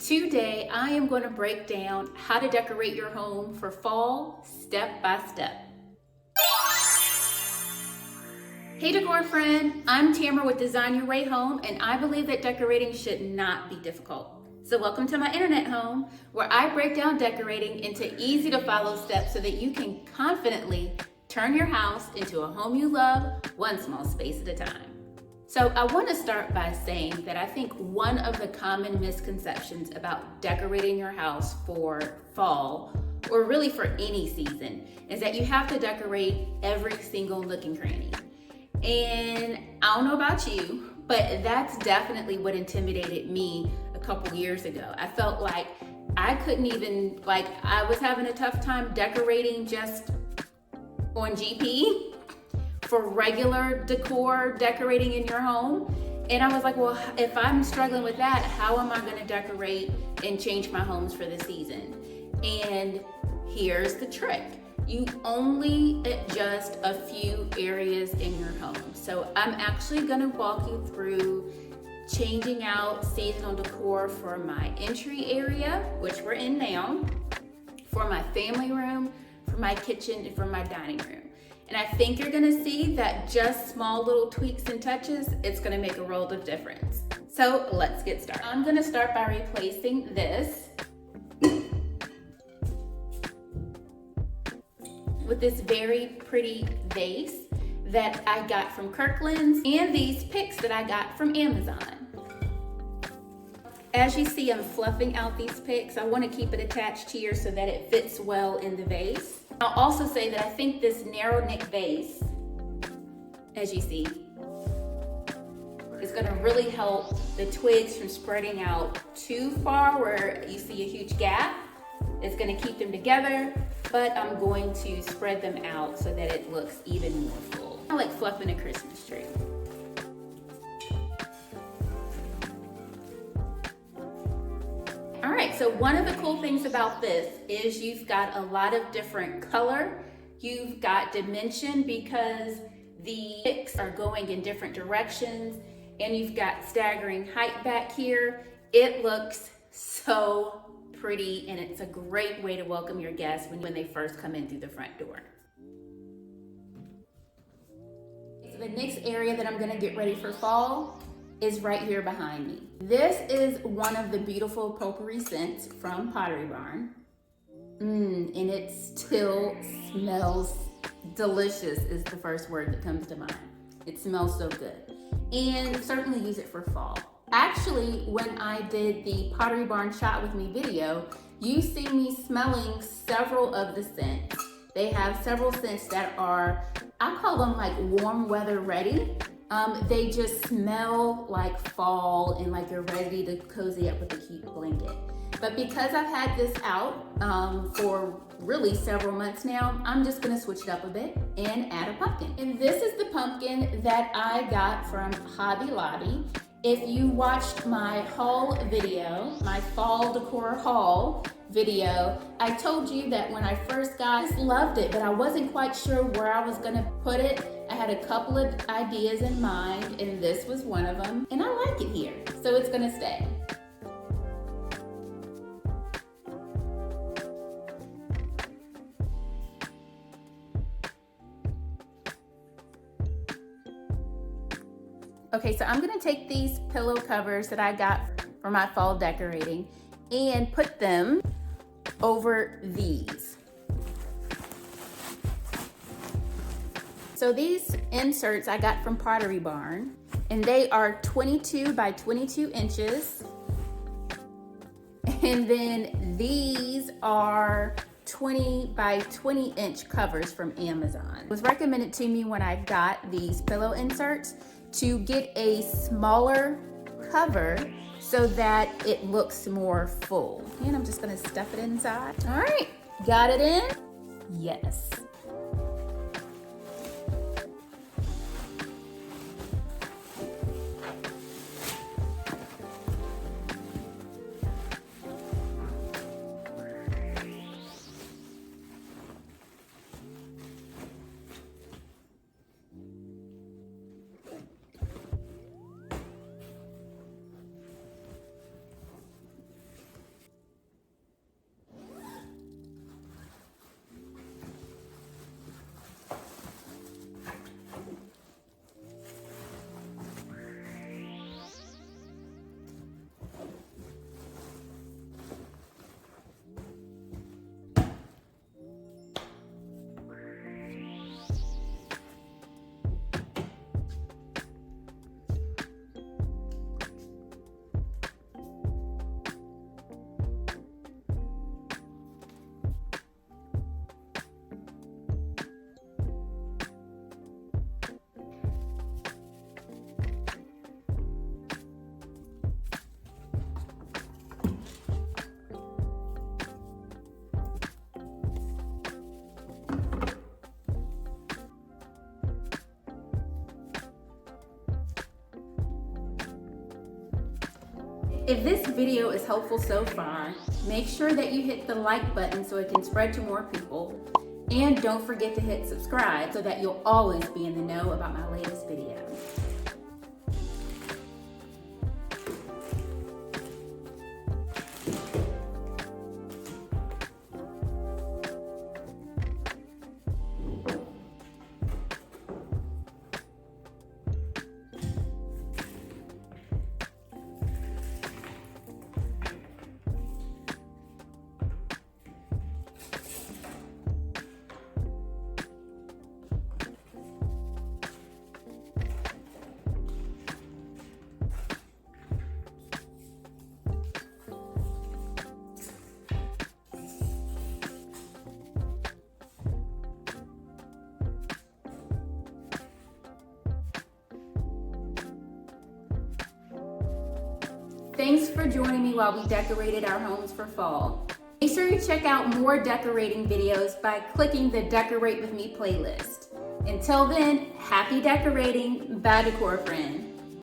Today, I am going to break down how to decorate your home for fall step by step. Hey Decor Friend, I'm Tamara with Design Your Way Home, and I believe that decorating should not be difficult. So welcome to my internet home, where I break down decorating into easy to follow steps so that you can confidently turn your house into a home you love, one small space at a time. So I want to start by saying that I think one of the common misconceptions about decorating your house for fall, or really for any season, is that you have to decorate every single nook and cranny. And I don't know about you, but that's definitely what intimidated me a couple years ago. I felt like I couldn't even, I was having a tough time decorating just on GP for regular decor decorating in your home. And I was like, well, if I'm struggling with that, how am I gonna decorate and change my homes for the season? And here's the trick. You only adjust a few areas in your home. So I'm actually gonna walk you through changing out seasonal decor for my entry area, which we're in now, for my family room, for my kitchen, and for my dining room. And I think you're gonna see that just small little tweaks and touches, it's gonna make a world of difference. So let's get started. I'm gonna start by replacing this with this very pretty vase that I got from Kirkland's and these picks that I got from Amazon. As you see, I'm fluffing out these picks. I want to keep it attached here so that it fits well in the vase. I'll also say that I think this narrow neck vase, as you see, is going to really help the twigs from spreading out too far where you see a huge gap. It's going to keep them together, but I'm going to spread them out so that it looks even more full. I like fluffing a Christmas tree. All right, so one of the cool things about this is you've got a lot of different color. You've got dimension because the picks are going in different directions, and you've got staggering height back here. It looks so pretty, and it's a great way to welcome your guests when they first come in through the front door. So the next area that I'm gonna get ready for fall is right here behind me. This is one of the beautiful potpourri scents from Pottery Barn. And it still smells delicious is the first word that comes to mind. It smells so good. And certainly use it for fall. Actually, when I did the Pottery Barn Shot With Me video, you see me smelling several of the scents. They have several scents that are, I call them like warm weather ready. They just smell like fall and like you're ready to cozy up with a cute blanket. But because I've had this out for really several months now, I'm just gonna switch it up a bit and add a pumpkin. And this is the pumpkin that I got from Hobby Lobby. If you watched my haul video, my fall decor haul video, I told you that when I first got it, I loved it, but I wasn't quite sure where I was gonna put it. I had a couple of ideas in mind, and this was one of them, and I like it here, so it's gonna stay. Okay, so I'm gonna take these pillow covers that I got for my fall decorating and put them over these. So these inserts I got from Pottery Barn, and they are 22 by 22 inches. And then these are 20 by 20 inch covers from Amazon. It was recommended to me when I got these pillow inserts to get a smaller cover so that it looks more full. And I'm just gonna stuff it inside. All right, got it in? Yes. If this video is helpful so far, make sure that you hit the like button so it can spread to more people. And don't forget to hit subscribe so that you'll always be in the know about my latest videos. Thanks for joining me while we decorated our homes for fall. Make sure you check out more decorating videos by clicking the Decorate With Me playlist. Until then, happy decorating by Decor Friend.